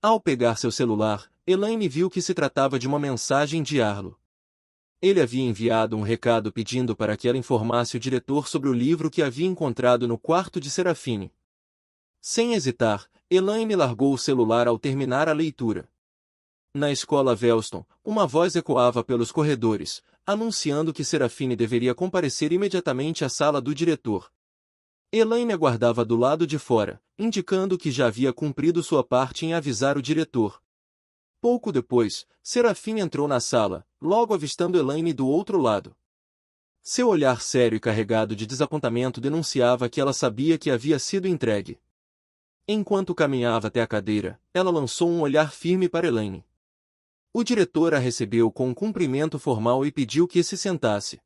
Ao pegar seu celular, Elaine viu que se tratava de uma mensagem de Arlo. Ele havia enviado um recado pedindo para que ela informasse o diretor sobre o livro que havia encontrado no quarto de Serafine. Sem hesitar, Elaine largou o celular ao terminar a leitura. Na escola Velston, uma voz ecoava pelos corredores, anunciando que Serafine deveria comparecer imediatamente à sala do diretor. Elaine aguardava do lado de fora, indicando que já havia cumprido sua parte em avisar o diretor. Pouco depois, Serafine entrou na sala, logo avistando Elaine do outro lado. Seu olhar sério e carregado de desapontamento denunciava que ela sabia que havia sido entregue. Enquanto caminhava até a cadeira, ela lançou um olhar firme para Elaine. O diretor a recebeu com um cumprimento formal e pediu que se sentasse.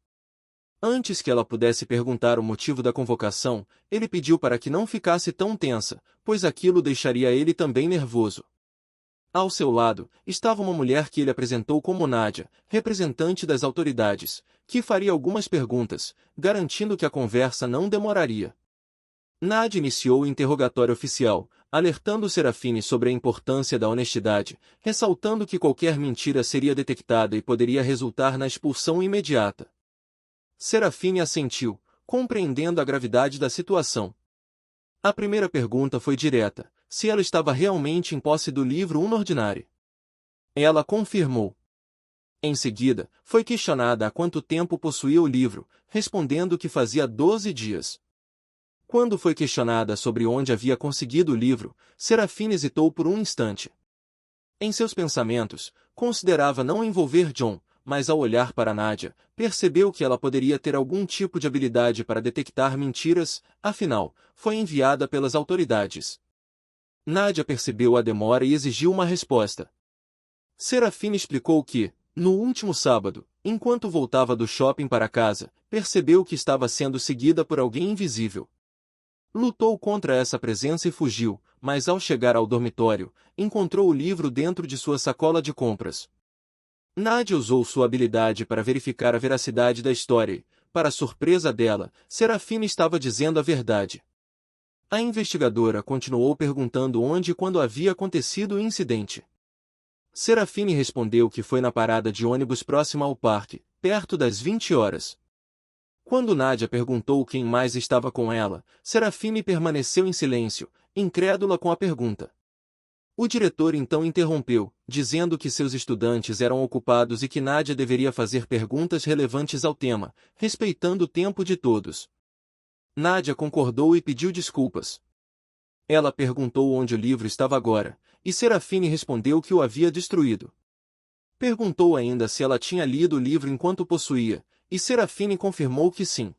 Antes que ela pudesse perguntar o motivo da convocação, ele pediu para que não ficasse tão tensa, pois aquilo deixaria ele também nervoso. Ao seu lado, estava uma mulher que ele apresentou como Nadia, representante das autoridades, que faria algumas perguntas, garantindo que a conversa não demoraria. Nadia iniciou o interrogatório oficial, alertando Serafine sobre a importância da honestidade, ressaltando que qualquer mentira seria detectada e poderia resultar na expulsão imediata. Serafine assentiu, compreendendo a gravidade da situação. A primeira pergunta foi direta, se ela estava realmente em posse do livro Unordinary. Ela confirmou. Em seguida, foi questionada há quanto tempo possuía o livro, respondendo que fazia 12 dias. Quando foi questionada sobre onde havia conseguido o livro, Serafine hesitou por um instante. Em seus pensamentos, considerava não envolver John, mas ao olhar para Nadia, percebeu que ela poderia ter algum tipo de habilidade para detectar mentiras, afinal, foi enviada pelas autoridades. Nadia percebeu a demora e exigiu uma resposta. Serafine explicou que, no último sábado, enquanto voltava do shopping para casa, percebeu que estava sendo seguida por alguém invisível. Lutou contra essa presença e fugiu, mas ao chegar ao dormitório, encontrou o livro dentro de sua sacola de compras. Nadia usou sua habilidade para verificar a veracidade da história e, para surpresa dela, Serafine estava dizendo a verdade. A investigadora continuou perguntando onde e quando havia acontecido o incidente. Serafine respondeu que foi na parada de ônibus próxima ao parque, perto das 20 horas. Quando Nadia perguntou quem mais estava com ela, Serafine permaneceu em silêncio, incrédula com a pergunta. O diretor então interrompeu, dizendo que seus estudantes eram ocupados e que Nadia deveria fazer perguntas relevantes ao tema, respeitando o tempo de todos. Nadia concordou e pediu desculpas. Ela perguntou onde o livro estava agora, e Serafine respondeu que o havia destruído. Perguntou ainda se ela tinha lido o livro enquanto o possuía, e Serafine confirmou que sim.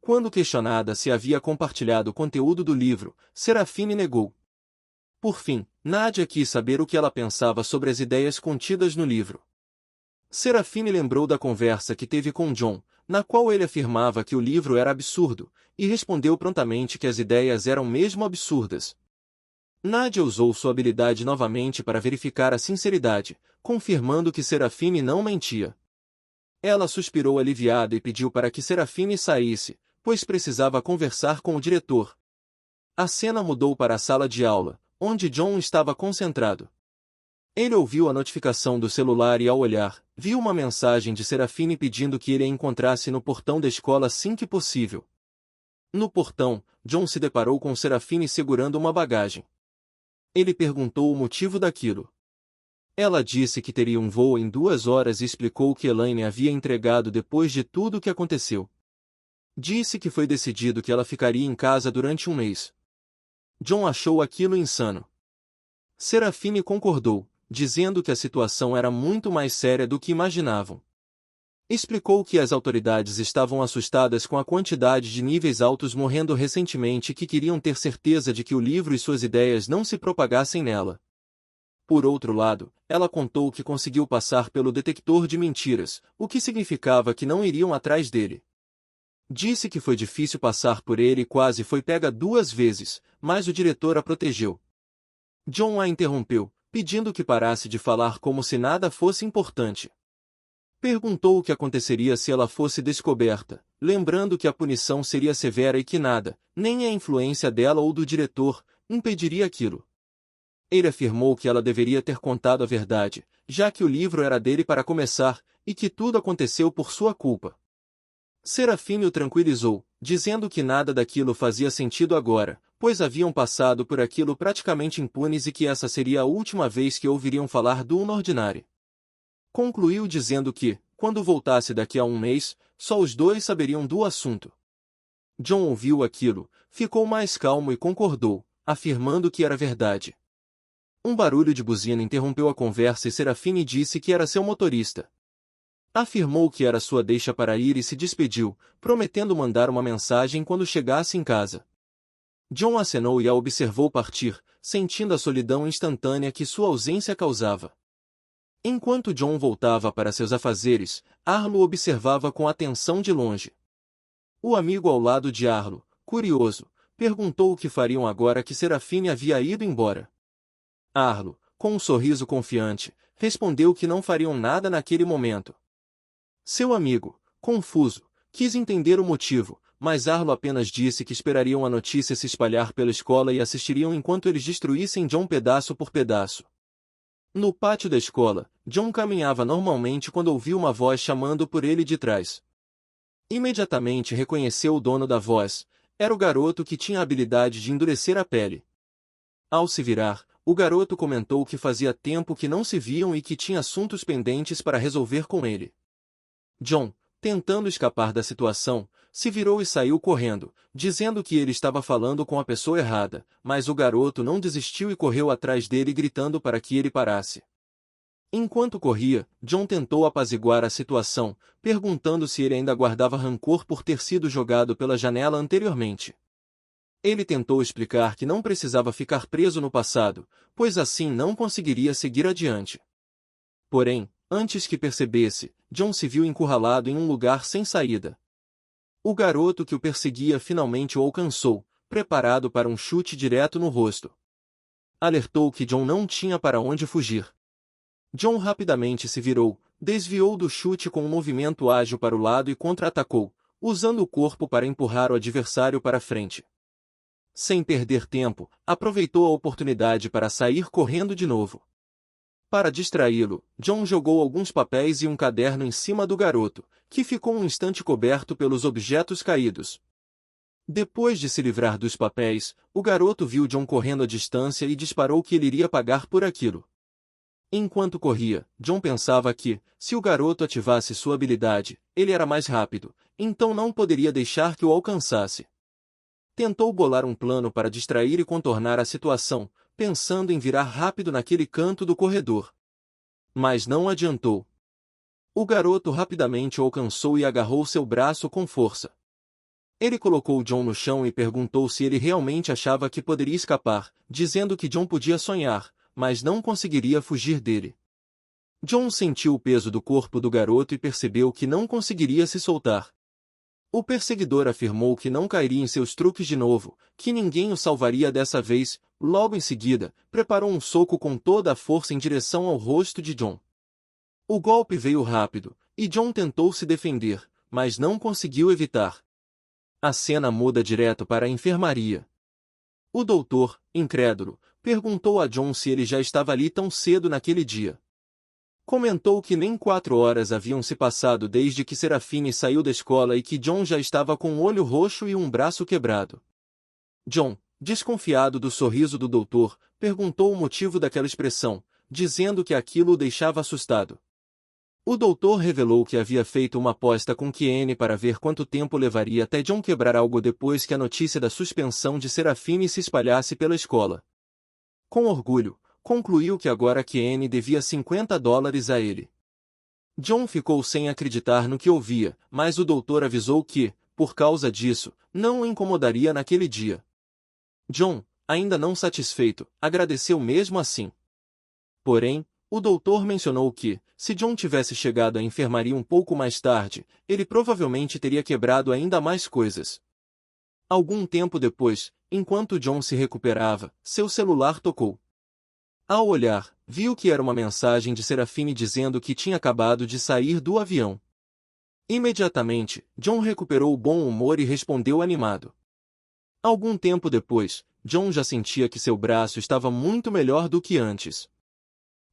Quando questionada se havia compartilhado o conteúdo do livro, Serafine negou. Por fim, Nadia quis saber o que ela pensava sobre as ideias contidas no livro. Serafine lembrou da conversa que teve com John, na qual ele afirmava que o livro era absurdo, e respondeu prontamente que as ideias eram mesmo absurdas. Nadia usou sua habilidade novamente para verificar a sinceridade, confirmando que Serafine não mentia. Ela suspirou aliviada e pediu para que Serafine saísse, pois precisava conversar com o diretor. A cena mudou para a sala de aula, onde John estava concentrado. Ele ouviu a notificação do celular e ao olhar, viu uma mensagem de Serafine pedindo que ele a encontrasse no portão da escola assim que possível. No portão, John se deparou com Serafine segurando uma bagagem. Ele perguntou o motivo daquilo. Ela disse que teria um voo em 2 horas e explicou que Elaine havia entregado depois de tudo o que aconteceu. Disse que foi decidido que ela ficaria em casa durante um mês. John achou aquilo insano. Serafine concordou, dizendo que a situação era muito mais séria do que imaginavam. Explicou que as autoridades estavam assustadas com a quantidade de níveis altos morrendo recentemente e que queriam ter certeza de que o livro e suas ideias não se propagassem nela. Por outro lado, ela contou que conseguiu passar pelo detector de mentiras, o que significava que não iriam atrás dele. Disse que foi difícil passar por ele e quase foi pega 2 vezes, mas o diretor a protegeu. John a interrompeu, pedindo que parasse de falar como se nada fosse importante. Perguntou o que aconteceria se ela fosse descoberta, lembrando que a punição seria severa e que nada, nem a influência dela ou do diretor, impediria aquilo. Ele afirmou que ela deveria ter contado a verdade, já que o livro era dele para começar, e que tudo aconteceu por sua culpa. Serafine o tranquilizou, dizendo que nada daquilo fazia sentido agora, pois haviam passado por aquilo praticamente impunes e que essa seria a última vez que ouviriam falar do Ordinary. Concluiu dizendo que, quando voltasse daqui a um mês, só os dois saberiam do assunto. John ouviu aquilo, ficou mais calmo e concordou, afirmando que era verdade. Um barulho de buzina interrompeu a conversa e Serafine disse que era seu motorista. Afirmou que era sua deixa para ir e se despediu, prometendo mandar uma mensagem quando chegasse em casa. John acenou e a observou partir, sentindo a solidão instantânea que sua ausência causava. Enquanto John voltava para seus afazeres, Arlo observava com atenção de longe. O amigo ao lado de Arlo, curioso, perguntou o que fariam agora que Serafine havia ido embora. Arlo, com um sorriso confiante, respondeu que não fariam nada naquele momento. Seu amigo, confuso, quis entender o motivo, mas Arlo apenas disse que esperariam a notícia se espalhar pela escola e assistiriam enquanto eles destruíssem John pedaço por pedaço. No pátio da escola, John caminhava normalmente quando ouviu uma voz chamando por ele de trás. Imediatamente reconheceu o dono da voz. Era o garoto que tinha a habilidade de endurecer a pele. Ao se virar, o garoto comentou que fazia tempo que não se viam e que tinha assuntos pendentes para resolver com ele. John, tentando escapar da situação, se virou e saiu correndo, dizendo que ele estava falando com a pessoa errada, mas o garoto não desistiu e correu atrás dele gritando para que ele parasse. Enquanto corria, John tentou apaziguar a situação, perguntando se ele ainda guardava rancor por ter sido jogado pela janela anteriormente. Ele tentou explicar que não precisava ficar preso no passado, pois assim não conseguiria seguir adiante. Porém, antes que percebesse, John se viu encurralado em um lugar sem saída. O garoto que o perseguia finalmente o alcançou, preparado para um chute direto no rosto. Alertou que John não tinha para onde fugir. John rapidamente se virou, desviou do chute com um movimento ágil para o lado e contra-atacou, usando o corpo para empurrar o adversário para frente. Sem perder tempo, aproveitou a oportunidade para sair correndo de novo. Para distraí-lo, John jogou alguns papéis e um caderno em cima do garoto, que ficou um instante coberto pelos objetos caídos. Depois de se livrar dos papéis, o garoto viu John correndo à distância e disparou que ele iria pagar por aquilo. Enquanto corria, John pensava que, se o garoto ativasse sua habilidade, ele era mais rápido, então não poderia deixar que o alcançasse. Tentou bolar um plano para distrair e contornar a situação, pensando em virar rápido naquele canto do corredor. Mas não adiantou. O garoto rapidamente o alcançou e agarrou seu braço com força. Ele colocou John no chão e perguntou se ele realmente achava que poderia escapar, dizendo que John podia sonhar, mas não conseguiria fugir dele. John sentiu o peso do corpo do garoto e percebeu que não conseguiria se soltar. O perseguidor afirmou que não cairia em seus truques de novo, que ninguém o salvaria dessa vez. Logo em seguida, preparou um soco com toda a força em direção ao rosto de John. O golpe veio rápido, e John tentou se defender, mas não conseguiu evitar. A cena muda direto para a enfermaria. O doutor, incrédulo, perguntou a John se ele já estava ali tão cedo naquele dia. Comentou que nem 4 horas haviam se passado desde que Serafine saiu da escola e que John já estava com um olho roxo e um braço quebrado. John, desconfiado do sorriso do doutor, perguntou o motivo daquela expressão, dizendo que aquilo o deixava assustado. O doutor revelou que havia feito uma aposta com Keane para ver quanto tempo levaria até John quebrar algo depois que a notícia da suspensão de Serafine se espalhasse pela escola. Com orgulho, concluiu que agora Keane devia $50 a ele. John ficou sem acreditar no que ouvia, mas o doutor avisou que, por causa disso, não o incomodaria naquele dia. John, ainda não satisfeito, agradeceu mesmo assim. Porém, o doutor mencionou que, se John tivesse chegado à enfermaria um pouco mais tarde, ele provavelmente teria quebrado ainda mais coisas. Algum tempo depois, enquanto John se recuperava, seu celular tocou. Ao olhar, viu que era uma mensagem de Serafine dizendo que tinha acabado de sair do avião. Imediatamente, John recuperou o bom humor e respondeu animado. Algum tempo depois, John já sentia que seu braço estava muito melhor do que antes.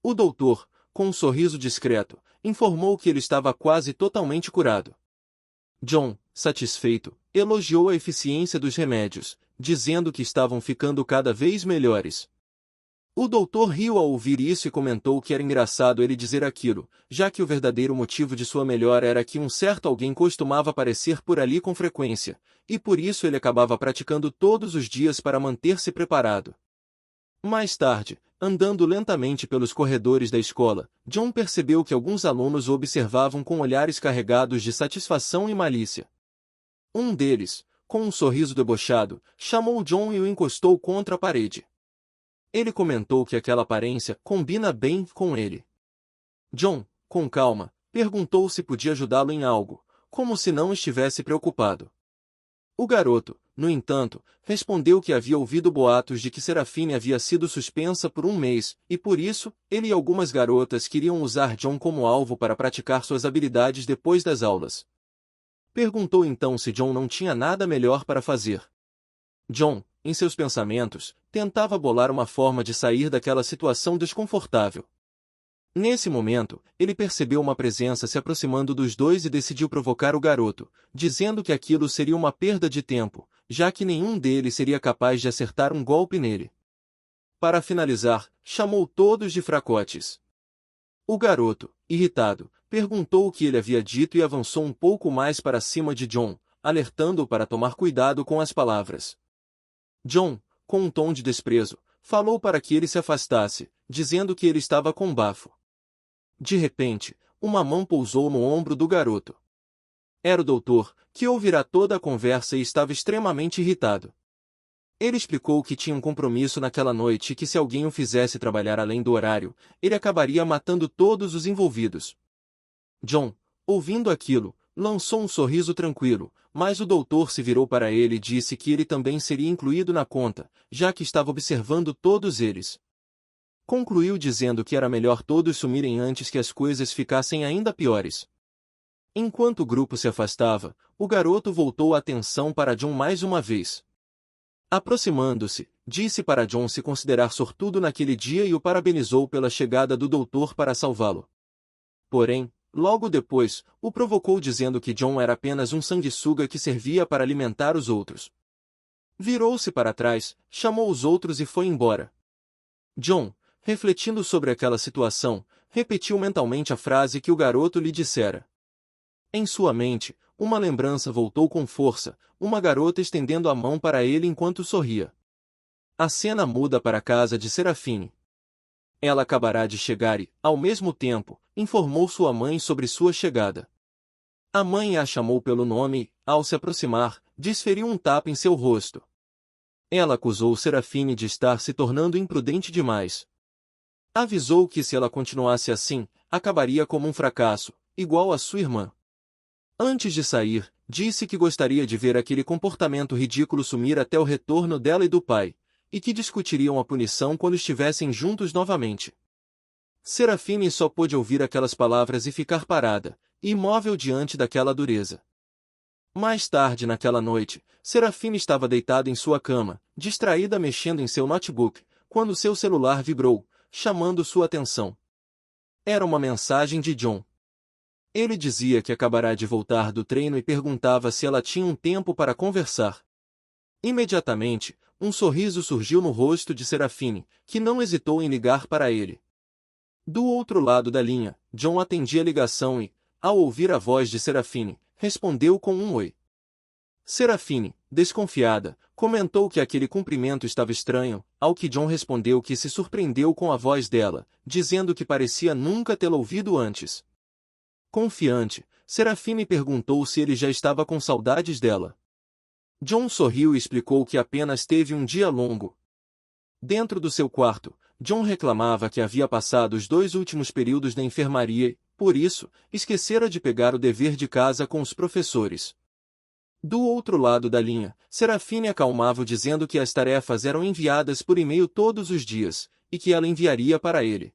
O doutor, com um sorriso discreto, informou que ele estava quase totalmente curado. John, satisfeito, elogiou a eficiência dos remédios, dizendo que estavam ficando cada vez melhores. O doutor riu ao ouvir isso e comentou que era engraçado ele dizer aquilo, já que o verdadeiro motivo de sua melhora era que um certo alguém costumava aparecer por ali com frequência, e por isso ele acabava praticando todos os dias para manter-se preparado. Mais tarde, andando lentamente pelos corredores da escola, John percebeu que alguns alunos o observavam com olhares carregados de satisfação e malícia. Um deles, com um sorriso debochado, chamou John e o encostou contra a parede. Ele comentou que aquela aparência combina bem com ele. John, com calma, perguntou se podia ajudá-lo em algo, como se não estivesse preocupado. O garoto, no entanto, respondeu que havia ouvido boatos de que Serafine havia sido suspensa por um mês, e por isso, ele e algumas garotas queriam usar John como alvo para praticar suas habilidades depois das aulas. Perguntou então se John não tinha nada melhor para fazer. John, em seus pensamentos, tentava bolar uma forma de sair daquela situação desconfortável. Nesse momento, ele percebeu uma presença se aproximando dos dois e decidiu provocar o garoto, dizendo que aquilo seria uma perda de tempo, já que nenhum deles seria capaz de acertar um golpe nele. Para finalizar, chamou todos de fracotes. O garoto, irritado, perguntou o que ele havia dito e avançou um pouco mais para cima de John, alertando-o para tomar cuidado com as palavras. John, com um tom de desprezo, falou para que ele se afastasse, dizendo que ele estava com bafo. De repente, uma mão pousou no ombro do garoto. Era o doutor, que ouvirá toda a conversa e estava extremamente irritado. Ele explicou que tinha um compromisso naquela noite e que se alguém o fizesse trabalhar além do horário, ele acabaria matando todos os envolvidos. John, ouvindo aquilo, lançou um sorriso tranquilo, mas o doutor se virou para ele e disse que ele também seria incluído na conta, já que estava observando todos eles. Concluiu dizendo que era melhor todos sumirem antes que as coisas ficassem ainda piores. Enquanto o grupo se afastava, o garoto voltou a atenção para John mais uma vez. Aproximando-se, disse para John se considerar sortudo naquele dia e o parabenizou pela chegada do doutor para salvá-lo. Porém, logo depois, o provocou dizendo que John era apenas um sanguessuga que servia para alimentar os outros. Virou-se para trás, chamou os outros e foi embora. John, refletindo sobre aquela situação, repetiu mentalmente a frase que o garoto lhe dissera. Em sua mente, uma lembrança voltou com força, uma garota estendendo a mão para ele enquanto sorria. A cena muda para a casa de Serafine. Ela acabará de chegar e, ao mesmo tempo, informou sua mãe sobre sua chegada. A mãe a chamou pelo nome e, ao se aproximar, desferiu um tapa em seu rosto. Ela acusou Serafine de estar se tornando imprudente demais. Avisou que se ela continuasse assim, acabaria como um fracasso, igual a sua irmã. Antes de sair, disse que gostaria de ver aquele comportamento ridículo sumir até o retorno dela e do pai, e que discutiriam a punição quando estivessem juntos novamente. Serafine só pôde ouvir aquelas palavras e ficar parada, imóvel diante daquela dureza. Mais tarde naquela noite, Serafine estava deitada em sua cama, distraída mexendo em seu notebook, quando seu celular vibrou, chamando sua atenção. Era uma mensagem de John. Ele dizia que acabará de voltar do treino e perguntava se ela tinha um tempo para conversar. Imediatamente, um sorriso surgiu no rosto de Serafine, que não hesitou em ligar para ele. Do outro lado da linha, John atendia a ligação e, ao ouvir a voz de Serafine, respondeu com um oi. Serafine, desconfiada, comentou que aquele cumprimento estava estranho, ao que John respondeu que se surpreendeu com a voz dela, dizendo que parecia nunca tê-la ouvido antes. Confiante, Serafine perguntou se ele já estava com saudades dela. John sorriu e explicou que apenas teve um dia longo. Dentro do seu quarto, John reclamava que havia passado os 2 últimos períodos na enfermaria e, por isso, esquecera de pegar o dever de casa com os professores. Do outro lado da linha, Serafine acalmava-o dizendo que as tarefas eram enviadas por e-mail todos os dias, e que ela enviaria para ele.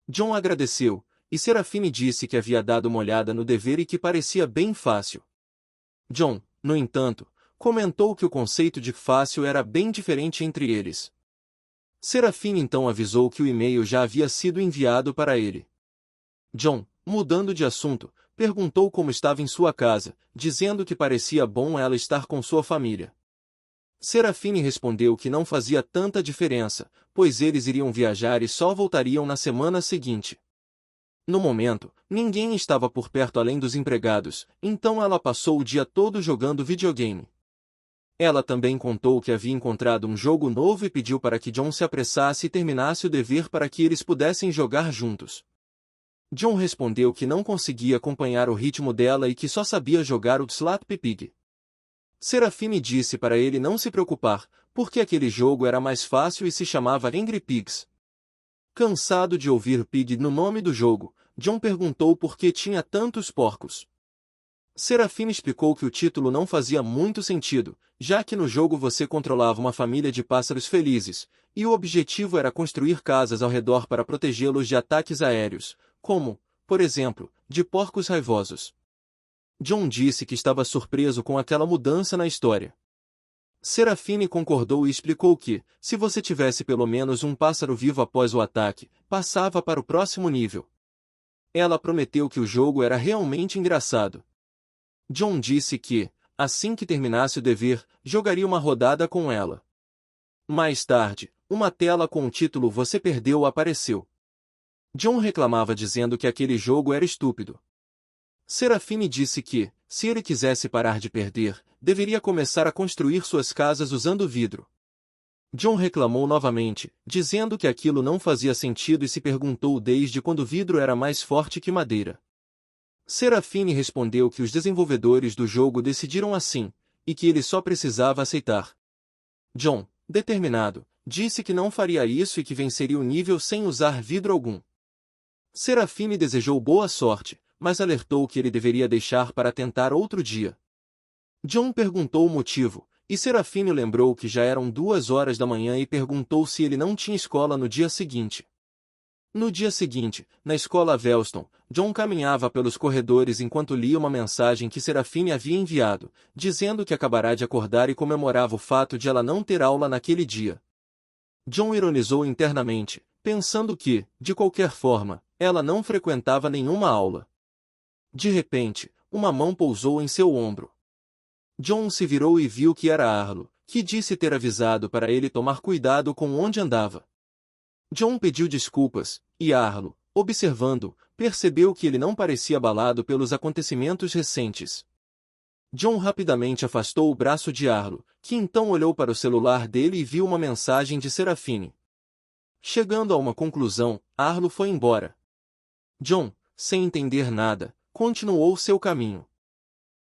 John agradeceu, e Serafine disse que havia dado uma olhada no dever e que parecia bem fácil. John, no entanto, comentou que o conceito de fácil era bem diferente entre eles. Serafine então avisou que o e-mail já havia sido enviado para ele. John, mudando de assunto, perguntou como estava em sua casa, dizendo que parecia bom ela estar com sua família. Serafine respondeu que não fazia tanta diferença, pois eles iriam viajar e só voltariam na semana seguinte. No momento, ninguém estava por perto além dos empregados, então ela passou o dia todo jogando videogame. Ela também contou que havia encontrado um jogo novo e pediu para que John se apressasse e terminasse o dever para que eles pudessem jogar juntos. John respondeu que não conseguia acompanhar o ritmo dela e que só sabia jogar o Slap Pig. Serafine disse para ele não se preocupar, porque aquele jogo era mais fácil e se chamava Angry Pigs. Cansado de ouvir Pig no nome do jogo, John perguntou por que tinha tantos porcos. Serafine explicou que o título não fazia muito sentido, já que no jogo você controlava uma família de pássaros felizes, e o objetivo era construir casas ao redor para protegê-los de ataques aéreos, como, por exemplo, de porcos raivosos. John disse que estava surpreso com aquela mudança na história. Serafine concordou e explicou que, se você tivesse pelo menos um pássaro vivo após o ataque, passava para o próximo nível. Ela prometeu que o jogo era realmente engraçado. John disse que, assim que terminasse o dever, jogaria uma rodada com ela. Mais tarde, uma tela com o título Você Perdeu apareceu. John reclamava dizendo que aquele jogo era estúpido. Serafine disse que, se ele quisesse parar de perder, deveria começar a construir suas casas usando vidro. John reclamou novamente, dizendo que aquilo não fazia sentido e se perguntou desde quando vidro era mais forte que madeira. Serafine respondeu que os desenvolvedores do jogo decidiram assim, e que ele só precisava aceitar. John, determinado, disse que não faria isso e que venceria o nível sem usar vidro algum. Serafine desejou boa sorte, mas alertou que ele deveria deixar para tentar outro dia. John perguntou o motivo, e Serafine lembrou que já eram 2 horas da manhã e perguntou se ele não tinha escola no dia seguinte. No dia seguinte, na escola Velston, John caminhava pelos corredores enquanto lia uma mensagem que Serafine havia enviado, dizendo que acabará de acordar e comemorava o fato de ela não ter aula naquele dia. John ironizou internamente, pensando que, de qualquer forma, ela não frequentava nenhuma aula. De repente, uma mão pousou em seu ombro. John se virou e viu que era Arlo, que disse ter avisado para ele tomar cuidado com onde andava. John pediu desculpas, e Arlo, observando, percebeu que ele não parecia abalado pelos acontecimentos recentes. John rapidamente afastou o braço de Arlo, que então olhou para o celular dele e viu uma mensagem de Serafine. Chegando a uma conclusão, Arlo foi embora. John, sem entender nada, continuou seu caminho.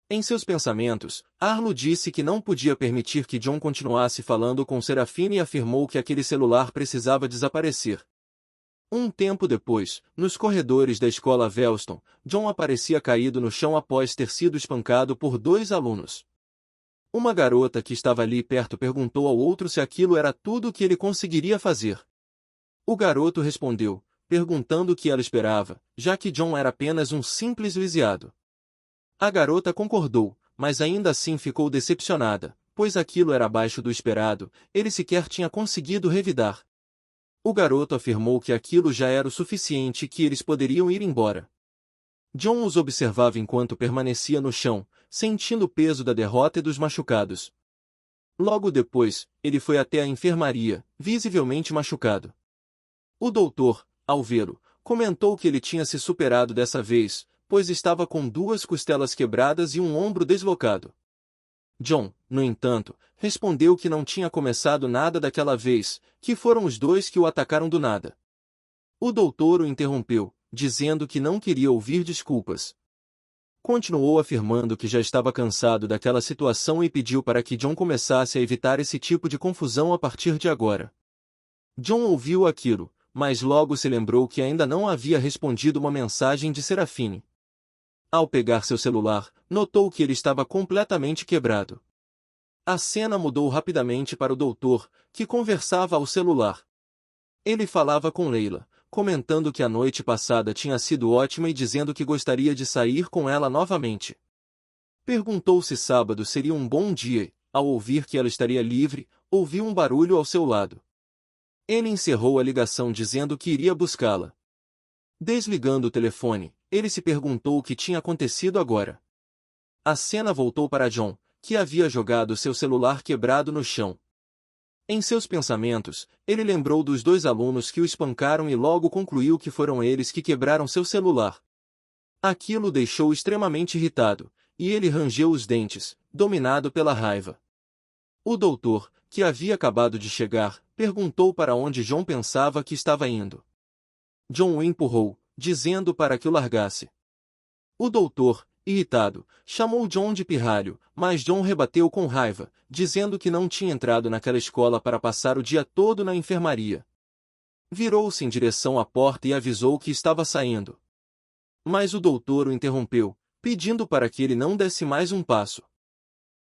Em seus pensamentos, Arlo disse que não podia permitir que John continuasse falando com Serafine e afirmou que aquele celular precisava desaparecer. Um tempo depois, nos corredores da escola Velston, John aparecia caído no chão após ter sido espancado por 2 alunos. Uma garota que estava ali perto perguntou ao outro se aquilo era tudo o que ele conseguiria fazer. O garoto respondeu, perguntando o que ela esperava, já que John era apenas um simples lisiado. A garota concordou, mas ainda assim ficou decepcionada, pois aquilo era abaixo do esperado, ele sequer tinha conseguido revidar. O garoto afirmou que aquilo já era o suficiente e que eles poderiam ir embora. John os observava enquanto permanecia no chão, sentindo o peso da derrota e dos machucados. Logo depois, ele foi até a enfermaria, visivelmente machucado. O doutor, ao vê-lo, comentou que ele tinha se superado dessa vez, pois estava com 2 costelas quebradas e um ombro deslocado. John, no entanto, respondeu que não tinha começado nada daquela vez, que foram os 2 que o atacaram do nada. O doutor o interrompeu, dizendo que não queria ouvir desculpas. Continuou afirmando que já estava cansado daquela situação e pediu para que John começasse a evitar esse tipo de confusão a partir de agora. John ouviu aquilo, mas logo se lembrou que ainda não havia respondido uma mensagem de Serafine. Ao pegar seu celular, notou que ele estava completamente quebrado. A cena mudou rapidamente para o doutor, que conversava ao celular. Ele falava com Leila, comentando que a noite passada tinha sido ótima e dizendo que gostaria de sair com ela novamente. Perguntou se sábado seria um bom dia, ao ouvir que ela estaria livre, ouviu um barulho ao seu lado. Ele encerrou a ligação dizendo que iria buscá-la. Desligando o telefone, ele se perguntou o que tinha acontecido agora. A cena voltou para John, que havia jogado seu celular quebrado no chão. Em seus pensamentos, ele lembrou dos 2 alunos que o espancaram e logo concluiu que foram eles que quebraram seu celular. Aquilo o deixou extremamente irritado, e ele rangeu os dentes, dominado pela raiva. O doutor, que havia acabado de chegar, perguntou para onde John pensava que estava indo. John o empurrou, dizendo para que o largasse. O doutor, irritado, chamou John de pirralho, mas John rebateu com raiva, dizendo que não tinha entrado naquela escola para passar o dia todo na enfermaria. Virou-se em direção à porta e avisou que estava saindo. Mas o doutor o interrompeu, pedindo para que ele não desse mais um passo.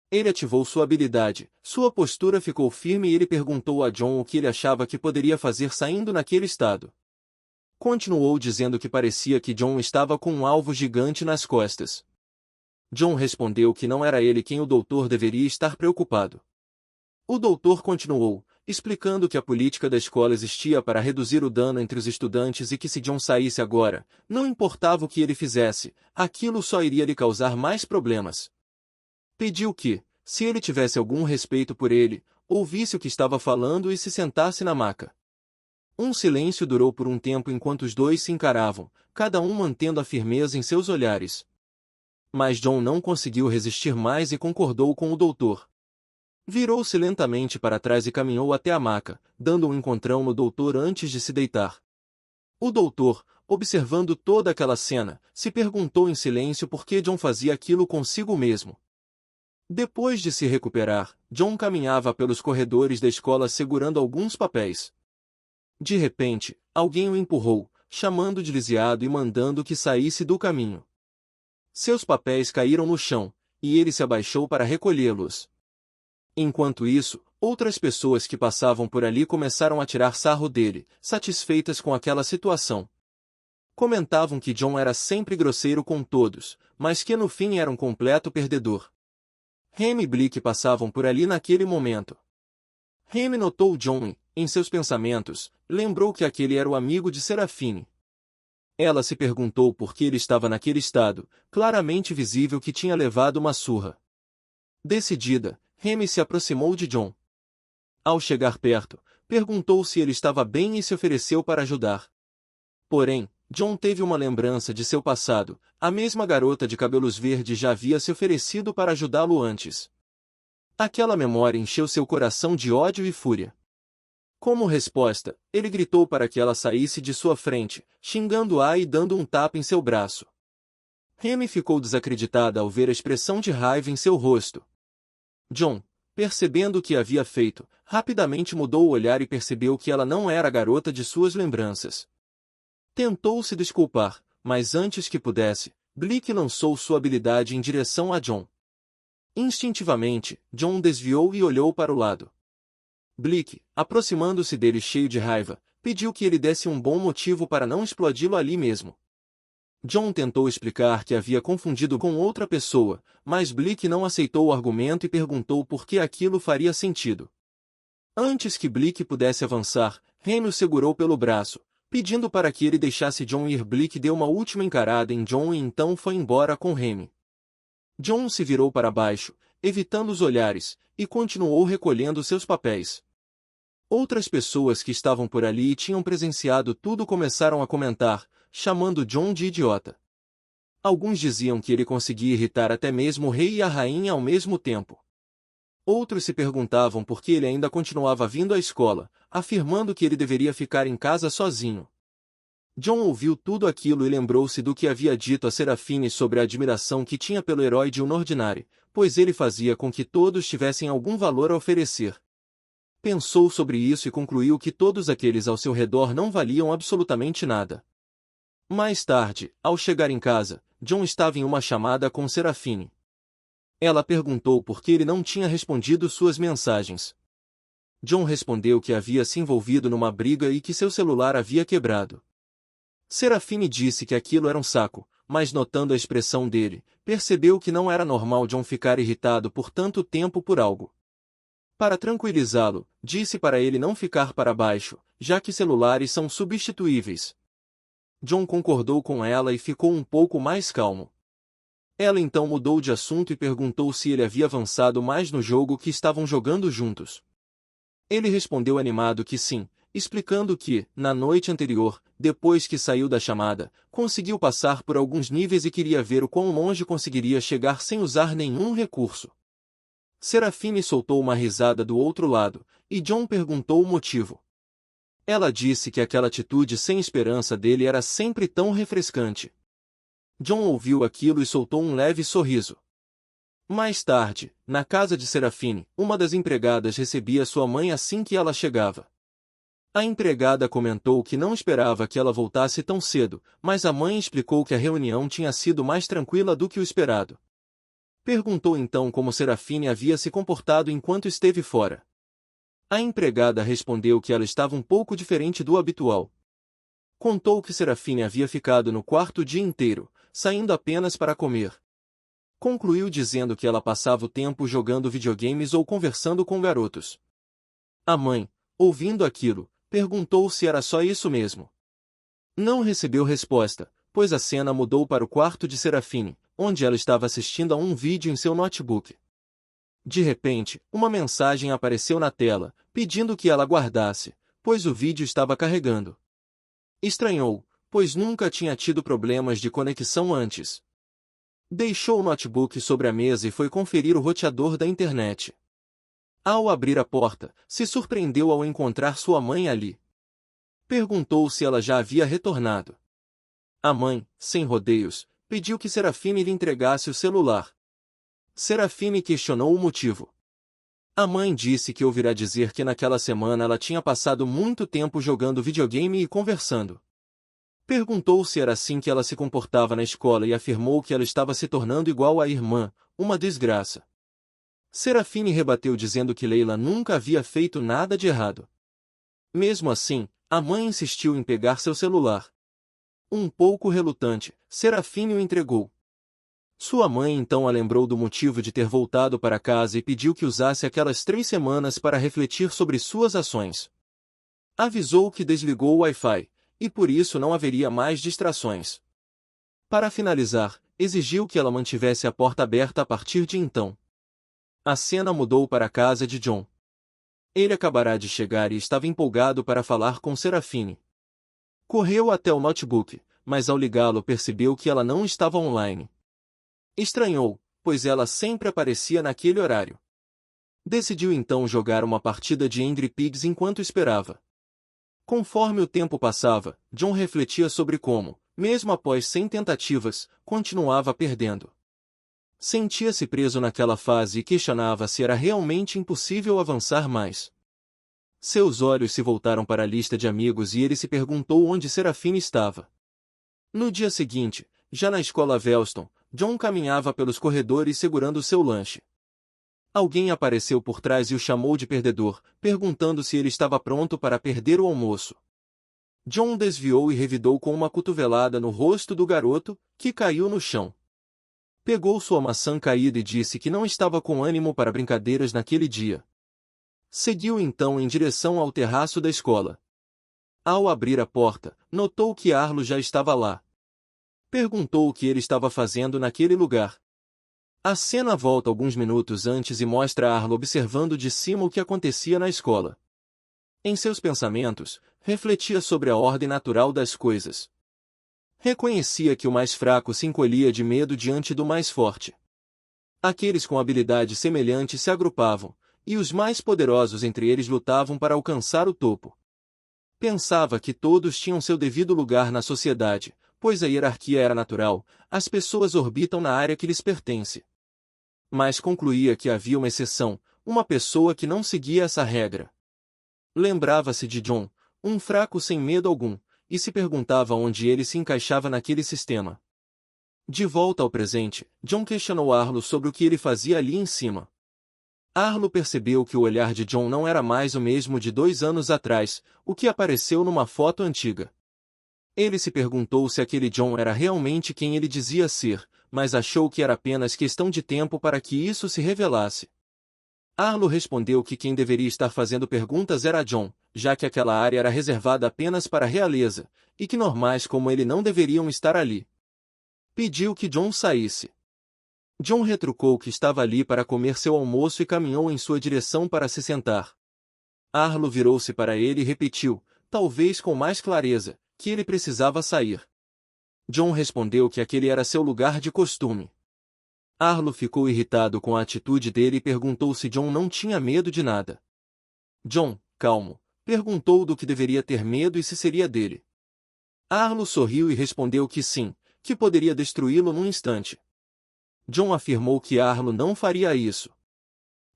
Ele ativou sua habilidade, sua postura ficou firme e ele perguntou a John o que ele achava que poderia fazer saindo naquele estado. Continuou dizendo que parecia que John estava com um alvo gigante nas costas. John respondeu que não era ele quem o doutor deveria estar preocupado. O doutor continuou, explicando que a política da escola existia para reduzir o dano entre os estudantes e que se John saísse agora, não importava o que ele fizesse, aquilo só iria lhe causar mais problemas. Pediu que, se ele tivesse algum respeito por ele, ouvisse o que estava falando e se sentasse na maca. Um silêncio durou por um tempo enquanto os dois se encaravam, cada um mantendo a firmeza em seus olhares. Mas John não conseguiu resistir mais e concordou com o doutor. Virou-se lentamente para trás e caminhou até a maca, dando um encontrão no doutor antes de se deitar. O doutor, observando toda aquela cena, se perguntou em silêncio por que John fazia aquilo consigo mesmo. Depois de se recuperar, John caminhava pelos corredores da escola segurando alguns papéis. De repente, alguém o empurrou, chamando de lisiado e mandando que saísse do caminho. Seus papéis caíram no chão, e ele se abaixou para recolhê-los. Enquanto isso, outras pessoas que passavam por ali começaram a tirar sarro dele, satisfeitas com aquela situação. Comentavam que John era sempre grosseiro com todos, mas que no fim era um completo perdedor. Remy e Blick passavam por ali naquele momento. Remy notou John e, em seus pensamentos, lembrou que aquele era o amigo de Serafine. Ela se perguntou por que ele estava naquele estado, claramente visível que tinha levado uma surra. Decidida, Remy se aproximou de John. Ao chegar perto, perguntou se ele estava bem e se ofereceu para ajudar. Porém, John teve uma lembrança de seu passado, a mesma garota de cabelos verdes já havia se oferecido para ajudá-lo antes. Aquela memória encheu seu coração de ódio e fúria. Como resposta, ele gritou para que ela saísse de sua frente, xingando-a e dando um tapa em seu braço. Remy ficou desacreditada ao ver a expressão de raiva em seu rosto. John, percebendo o que havia feito, rapidamente mudou o olhar e percebeu que ela não era a garota de suas lembranças. Tentou se desculpar, mas antes que pudesse, Blick lançou sua habilidade em direção a John. Instintivamente, John desviou e olhou para o lado. Blick, aproximando-se dele cheio de raiva, pediu que ele desse um bom motivo para não explodi-lo ali mesmo. John tentou explicar que havia confundido com outra pessoa, mas Blick não aceitou o argumento e perguntou por que aquilo faria sentido. Antes que Blick pudesse avançar, Remy o segurou pelo braço, pedindo para que ele deixasse John ir. Blick deu uma última encarada em John e então foi embora com Remy. John se virou para baixo, evitando os olhares, e continuou recolhendo seus papéis. Outras pessoas que estavam por ali e tinham presenciado tudo começaram a comentar, chamando John de idiota. Alguns diziam que ele conseguia irritar até mesmo o rei e a rainha ao mesmo tempo. Outros se perguntavam por que ele ainda continuava vindo à escola, afirmando que ele deveria ficar em casa sozinho. John ouviu tudo aquilo e lembrou-se do que havia dito a Serafine sobre a admiração que tinha pelo herói de Unordinary, pois ele fazia com que todos tivessem algum valor a oferecer. Pensou sobre isso e concluiu que todos aqueles ao seu redor não valiam absolutamente nada. Mais tarde, ao chegar em casa, John estava em uma chamada com Serafine. Ela perguntou por que ele não tinha respondido suas mensagens. John respondeu que havia se envolvido numa briga e que seu celular havia quebrado. Serafine disse que aquilo era um saco, mas notando a expressão dele, percebeu que não era normal John ficar irritado por tanto tempo por algo. Para tranquilizá-lo, disse para ele não ficar para baixo, já que celulares são substituíveis. John concordou com ela e ficou um pouco mais calmo. Ela então mudou de assunto e perguntou se ele havia avançado mais no jogo que estavam jogando juntos. Ele respondeu animado que sim, explicando que, na noite anterior, depois que saiu da chamada, conseguiu passar por alguns níveis e queria ver o quão longe conseguiria chegar sem usar nenhum recurso. Serafine soltou uma risada do outro lado, e John perguntou o motivo. Ela disse que aquela atitude sem esperança dele era sempre tão refrescante. John ouviu aquilo e soltou um leve sorriso. Mais tarde, na casa de Serafine, uma das empregadas recebia sua mãe assim que ela chegava. A empregada comentou que não esperava que ela voltasse tão cedo, mas a mãe explicou que a reunião tinha sido mais tranquila do que o esperado. Perguntou então como Serafine havia se comportado enquanto esteve fora. A empregada respondeu que ela estava um pouco diferente do habitual. Contou que Serafine havia ficado no quarto o dia inteiro, saindo apenas para comer. Concluiu dizendo que ela passava o tempo jogando videogames ou conversando com garotos. A mãe, ouvindo aquilo, perguntou se era só isso mesmo. Não recebeu resposta, pois a cena mudou para o quarto de Serafine, onde ela estava assistindo a um vídeo em seu notebook. De repente, uma mensagem apareceu na tela, pedindo que ela aguardasse, pois o vídeo estava carregando. Estranhou, pois nunca tinha tido problemas de conexão antes. Deixou o notebook sobre a mesa e foi conferir o roteador da internet. Ao abrir a porta, se surpreendeu ao encontrar sua mãe ali. Perguntou se ela já havia retornado. A mãe, sem rodeios, pediu que Serafine lhe entregasse o celular. Serafine questionou o motivo. A mãe disse que ouvirá dizer que naquela semana ela tinha passado muito tempo jogando videogame e conversando. Perguntou se era assim que ela se comportava na escola e afirmou que ela estava se tornando igual à irmã, uma desgraça. Serafine rebateu dizendo que Leila nunca havia feito nada de errado. Mesmo assim, a mãe insistiu em pegar seu celular. Um pouco relutante, Serafine o entregou. Sua mãe então a lembrou do motivo de ter voltado para casa e pediu que usasse aquelas 3 semanas para refletir sobre suas ações. Avisou que desligou o Wi-Fi, e por isso não haveria mais distrações. Para finalizar, exigiu que ela mantivesse a porta aberta a partir de então. A cena mudou para a casa de John. Ele acabará de chegar e estava empolgado para falar com Serafine. Correu até o notebook, mas ao ligá-lo percebeu que ela não estava online. Estranhou, pois ela sempre aparecia naquele horário. Decidiu então jogar uma partida de Angry Pigs enquanto esperava. Conforme o tempo passava, John refletia sobre como, mesmo após 100 tentativas, continuava perdendo. Sentia-se preso naquela fase e questionava se era realmente impossível avançar mais. Seus olhos se voltaram para a lista de amigos e ele se perguntou onde Serafine estava. No dia seguinte, já na escola Velston, John caminhava pelos corredores segurando seu lanche. Alguém apareceu por trás e o chamou de perdedor, perguntando se ele estava pronto para perder o almoço. John desviou e revidou com uma cotovelada no rosto do garoto, que caiu no chão. Pegou sua maçã caída e disse que não estava com ânimo para brincadeiras naquele dia. Seguiu então em direção ao terraço da escola. Ao abrir a porta, notou que Arlo já estava lá. Perguntou o que ele estava fazendo naquele lugar. A cena volta alguns minutos antes e mostra Arlo observando de cima o que acontecia na escola. Em seus pensamentos, refletia sobre a ordem natural das coisas. Reconhecia que o mais fraco se encolhia de medo diante do mais forte. Aqueles com habilidades semelhantes se agrupavam, e os mais poderosos entre eles lutavam para alcançar o topo. Pensava que todos tinham seu devido lugar na sociedade, pois a hierarquia era natural, as pessoas orbitam na área que lhes pertence. Mas concluía que havia uma exceção, uma pessoa que não seguia essa regra. Lembrava-se de John, um fraco sem medo algum, e se perguntava onde ele se encaixava naquele sistema. De volta ao presente, John questionou Arlo sobre o que ele fazia ali em cima. Arlo percebeu que o olhar de John não era mais o mesmo de 2 anos atrás, o que apareceu numa foto antiga. Ele se perguntou se aquele John era realmente quem ele dizia ser, mas achou que era apenas questão de tempo para que isso se revelasse. Arlo respondeu que quem deveria estar fazendo perguntas era John, já que aquela área era reservada apenas para a realeza, e que normais como ele não deveriam estar ali. Pediu que John saísse. John retrucou que estava ali para comer seu almoço e caminhou em sua direção para se sentar. Arlo virou-se para ele e repetiu, talvez com mais clareza, que ele precisava sair. John respondeu que aquele era seu lugar de costume. Arlo ficou irritado com a atitude dele e perguntou se John não tinha medo de nada. John, calmo, perguntou do que deveria ter medo e se seria dele. Arlo sorriu e respondeu que sim, que poderia destruí-lo num instante. John afirmou que Arlo não faria isso.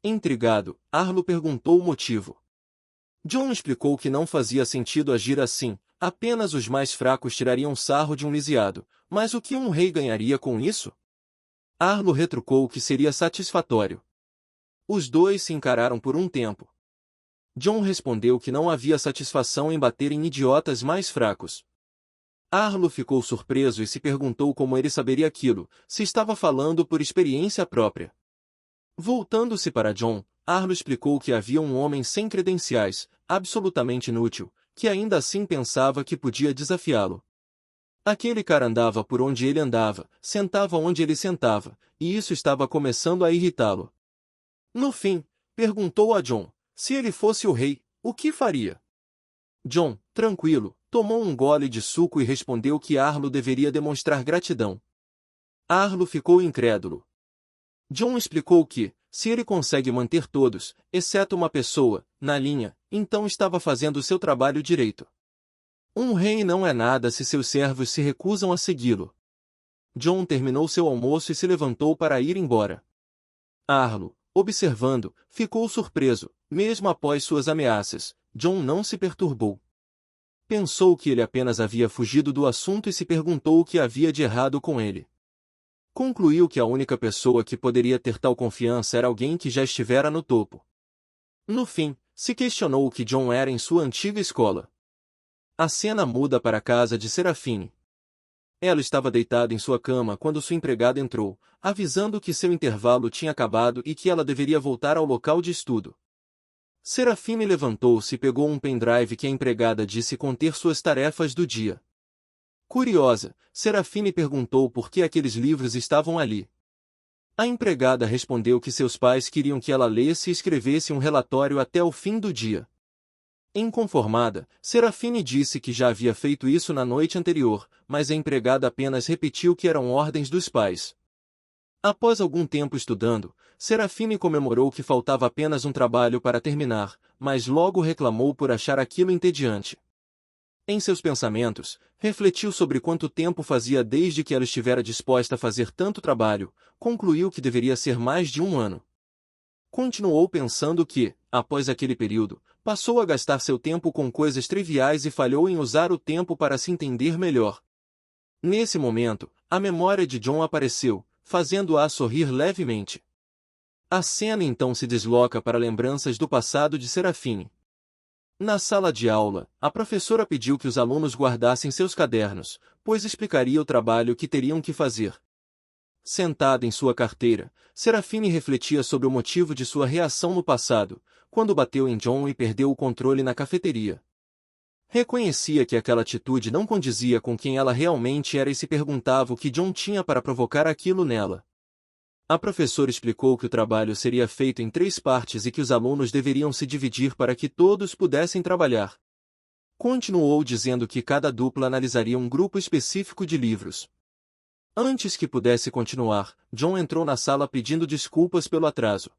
Intrigado, Arlo perguntou o motivo. John explicou que não fazia sentido agir assim, apenas os mais fracos tirariam sarro de um lisiado, mas o que um rei ganharia com isso? Arlo retrucou que seria satisfatório. Os dois se encararam por um tempo. John respondeu que não havia satisfação em bater em idiotas mais fracos. Arlo ficou surpreso e se perguntou como ele saberia aquilo, se estava falando por experiência própria. Voltando-se para John, Arlo explicou que havia um homem sem credenciais, absolutamente inútil, que ainda assim pensava que podia desafiá-lo. Aquele cara andava por onde ele andava, sentava onde ele sentava, e isso estava começando a irritá-lo. No fim, perguntou a John, se ele fosse o rei, o que faria? John, tranquilo, tomou um gole de suco e respondeu que Arlo deveria demonstrar gratidão. Arlo ficou incrédulo. John explicou que, se ele consegue manter todos, exceto uma pessoa, na linha, então estava fazendo seu trabalho direito. Um rei não é nada se seus servos se recusam a segui-lo. John terminou seu almoço e se levantou para ir embora. Arlo, observando, ficou surpreso, mesmo após suas ameaças. John não se perturbou. Pensou que ele apenas havia fugido do assunto e se perguntou o que havia de errado com ele. Concluiu que a única pessoa que poderia ter tal confiança era alguém que já estivera no topo. No fim, se questionou o que John era em sua antiga escola. A cena muda para a casa de Serafine. Ela estava deitada em sua cama quando sua empregada entrou, avisando que seu intervalo tinha acabado e que ela deveria voltar ao local de estudo. Serafine levantou-se e pegou um pendrive que a empregada disse conter suas tarefas do dia. Curiosa, Serafine perguntou por que aqueles livros estavam ali. A empregada respondeu que seus pais queriam que ela lesse e escrevesse um relatório até o fim do dia. Inconformada, Serafine disse que já havia feito isso na noite anterior, mas a empregada apenas repetiu que eram ordens dos pais. Após algum tempo estudando, Serafine comemorou que faltava apenas um trabalho para terminar, mas logo reclamou por achar aquilo entediante. Em seus pensamentos, refletiu sobre quanto tempo fazia desde que ela estivera disposta a fazer tanto trabalho, concluiu que deveria ser mais de um ano. Continuou pensando que, após aquele período, passou a gastar seu tempo com coisas triviais e falhou em usar o tempo para se entender melhor. Nesse momento, a memória de John apareceu, fazendo-a sorrir levemente. A cena então se desloca para lembranças do passado de Serafine. Na sala de aula, a professora pediu que os alunos guardassem seus cadernos, pois explicaria o trabalho que teriam que fazer. Sentada em sua carteira, Serafine refletia sobre o motivo de sua reação no passado, quando bateu em John e perdeu o controle na cafeteria. Reconhecia que aquela atitude não condizia com quem ela realmente era e se perguntava o que John tinha para provocar aquilo nela. A professora explicou que o trabalho seria feito em 3 partes e que os alunos deveriam se dividir para que todos pudessem trabalhar. Continuou dizendo que cada dupla analisaria um grupo específico de livros. Antes que pudesse continuar, John entrou na sala pedindo desculpas pelo atraso.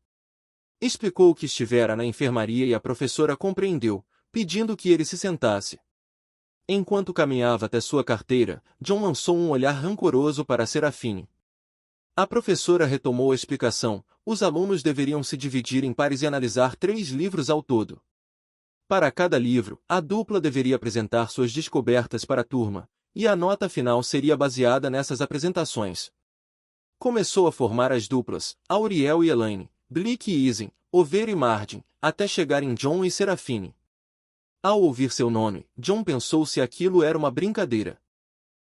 Explicou que estivera na enfermaria e a professora compreendeu, pedindo que ele se sentasse. Enquanto caminhava até sua carteira, John lançou um olhar rancoroso para Serafine. A professora retomou a explicação, os alunos deveriam se dividir em pares e analisar 3 livros ao todo. Para cada livro, a dupla deveria apresentar suas descobertas para a turma, e a nota final seria baseada nessas apresentações. Começou a formar as duplas, Auriel e Elaine, Blick e Isen, Over e Margin, até chegar em John e Serafine. Ao ouvir seu nome, John pensou se aquilo era uma brincadeira.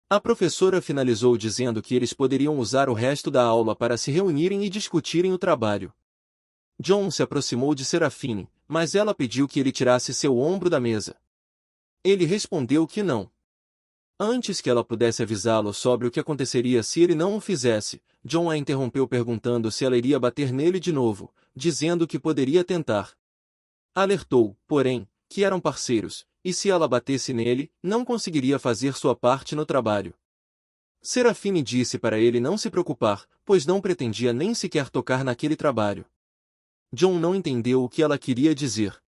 A professora finalizou dizendo que eles poderiam usar o resto da aula para se reunirem e discutirem o trabalho. John se aproximou de Serafine, mas ela pediu que ele tirasse seu ombro da mesa. Ele respondeu que não. Antes que ela pudesse avisá-lo sobre o que aconteceria se ele não o fizesse, John a interrompeu perguntando se ela iria bater nele de novo, dizendo que poderia tentar. Alertou, porém, que eram parceiros, e se ela batesse nele, não conseguiria fazer sua parte no trabalho. Serafine disse para ele não se preocupar, pois não pretendia nem sequer tocar naquele trabalho. John não entendeu o que ela queria dizer.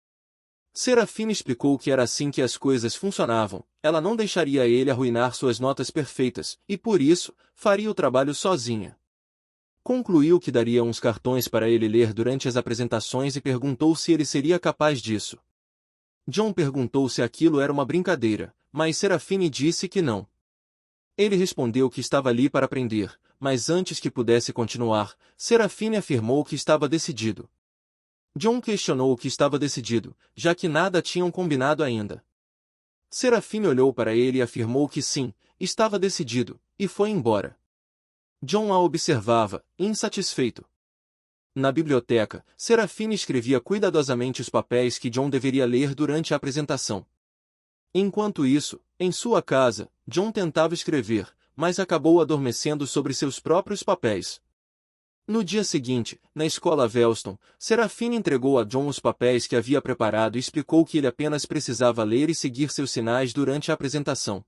Serafine explicou que era assim que as coisas funcionavam, ela não deixaria ele arruinar suas notas perfeitas, e por isso, faria o trabalho sozinha. Concluiu que daria uns cartões para ele ler durante as apresentações e perguntou se ele seria capaz disso. John perguntou se aquilo era uma brincadeira, mas Serafine disse que não. Ele respondeu que estava ali para aprender, mas antes que pudesse continuar, Serafine afirmou que estava decidido. John questionou o que estava decidido, já que nada tinham combinado ainda. Serafine olhou para ele e afirmou que sim, estava decidido, e foi embora. John a observava, insatisfeito. Na biblioteca, Serafine escrevia cuidadosamente os papéis que John deveria ler durante a apresentação. Enquanto isso, em sua casa, John tentava escrever, mas acabou adormecendo sobre seus próprios papéis. No dia seguinte, na escola Velston, Serafine entregou a John os papéis que havia preparado e explicou que ele apenas precisava ler e seguir seus sinais durante a apresentação.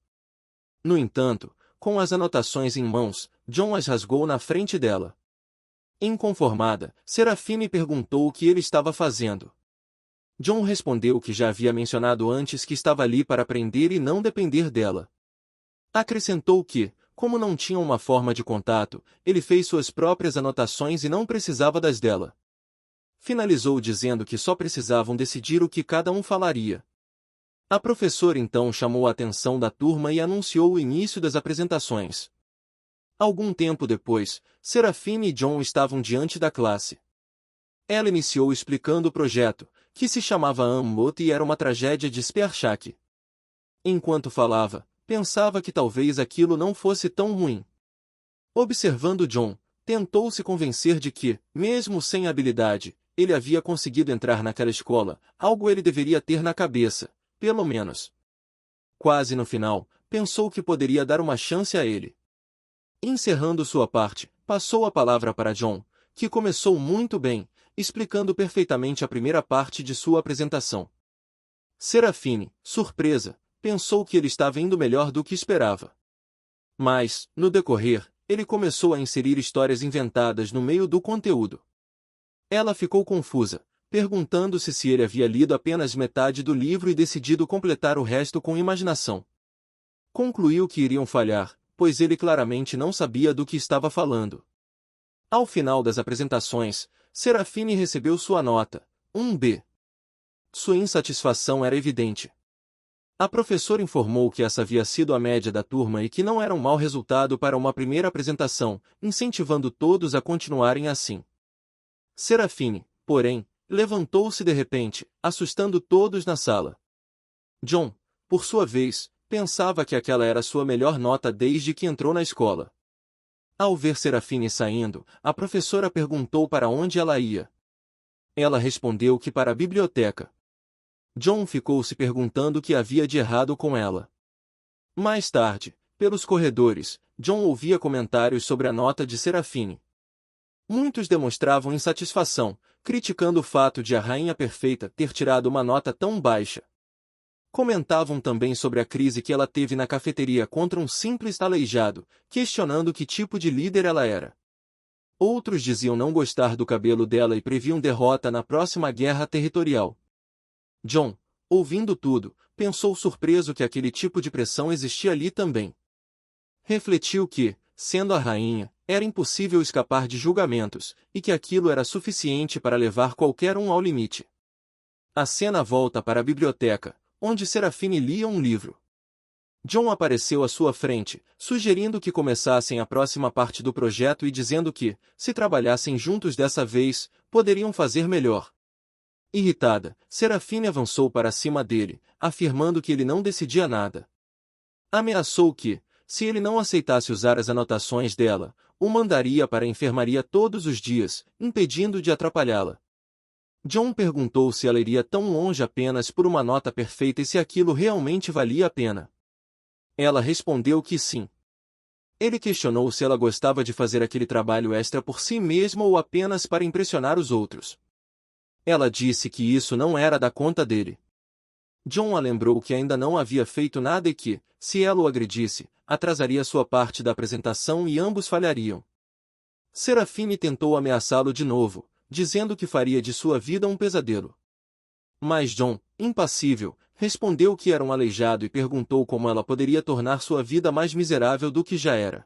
No entanto, com as anotações em mãos, John as rasgou na frente dela. Inconformada, Serafine perguntou o que ele estava fazendo. John respondeu que já havia mencionado antes que estava ali para aprender e não depender dela. Acrescentou que, como não tinha uma forma de contato, ele fez suas próprias anotações e não precisava das dela. Finalizou dizendo que só precisavam decidir o que cada um falaria. A professora então chamou a atenção da turma e anunciou o início das apresentações. Algum tempo depois, Serafine e John estavam diante da classe. Ela iniciou explicando o projeto, que se chamava Amot e era uma tragédia de Spearshak. Enquanto falava, pensava que talvez aquilo não fosse tão ruim. Observando John, tentou se convencer de que, mesmo sem habilidade, ele havia conseguido entrar naquela escola, algo ele deveria ter na cabeça, pelo menos. Quase no final, pensou que poderia dar uma chance a ele. Encerrando sua parte, passou a palavra para John, que começou muito bem, explicando perfeitamente a primeira parte de sua apresentação. Serafine, surpresa, pensou que ele estava indo melhor do que esperava. Mas, no decorrer, ele começou a inserir histórias inventadas no meio do conteúdo. Ela ficou confusa, perguntando-se se ele havia lido apenas metade do livro e decidido completar o resto com imaginação. Concluiu que iriam falhar, pois ele claramente não sabia do que estava falando. Ao final das apresentações, Serafine recebeu sua nota, 1B. Sua insatisfação era evidente. A professora informou que essa havia sido a média da turma e que não era um mau resultado para uma primeira apresentação, incentivando todos a continuarem assim. Serafine, porém, levantou-se de repente, assustando todos na sala. John, por sua vez, pensava que aquela era sua melhor nota desde que entrou na escola. Ao ver Serafine saindo, a professora perguntou para onde ela ia. Ela respondeu que para a biblioteca. John ficou se perguntando o que havia de errado com ela. Mais tarde, pelos corredores, John ouvia comentários sobre a nota de Serafine. Muitos demonstravam insatisfação, criticando o fato de a Rainha Perfeita ter tirado uma nota tão baixa. Comentavam também sobre a crise que ela teve na cafeteria contra um simples aleijado, questionando que tipo de líder ela era. Outros diziam não gostar do cabelo dela e previam derrota na próxima guerra territorial. John, ouvindo tudo, pensou surpreso que aquele tipo de pressão existia ali também. Refletiu que, sendo a rainha, era impossível escapar de julgamentos, e que aquilo era suficiente para levar qualquer um ao limite. A cena volta para a biblioteca, onde Serafine lia um livro. John apareceu à sua frente, sugerindo que começassem a próxima parte do projeto e dizendo que, se trabalhassem juntos dessa vez, poderiam fazer melhor. Irritada, Serafine avançou para cima dele, afirmando que ele não decidia nada. Ameaçou que, se ele não aceitasse usar as anotações dela, o mandaria para a enfermaria todos os dias, impedindo de atrapalhá-la. John perguntou se ela iria tão longe apenas por uma nota perfeita e se aquilo realmente valia a pena. Ela respondeu que sim. Ele questionou se ela gostava de fazer aquele trabalho extra por si mesma ou apenas para impressionar os outros. Ela disse que isso não era da conta dele. John a lembrou que ainda não havia feito nada e que, se ela o agredisse, atrasaria sua parte da apresentação e ambos falhariam. Serafine tentou ameaçá-lo de novo, dizendo que faria de sua vida um pesadelo. Mas John, impassível, respondeu que era um aleijado e perguntou como ela poderia tornar sua vida mais miserável do que já era.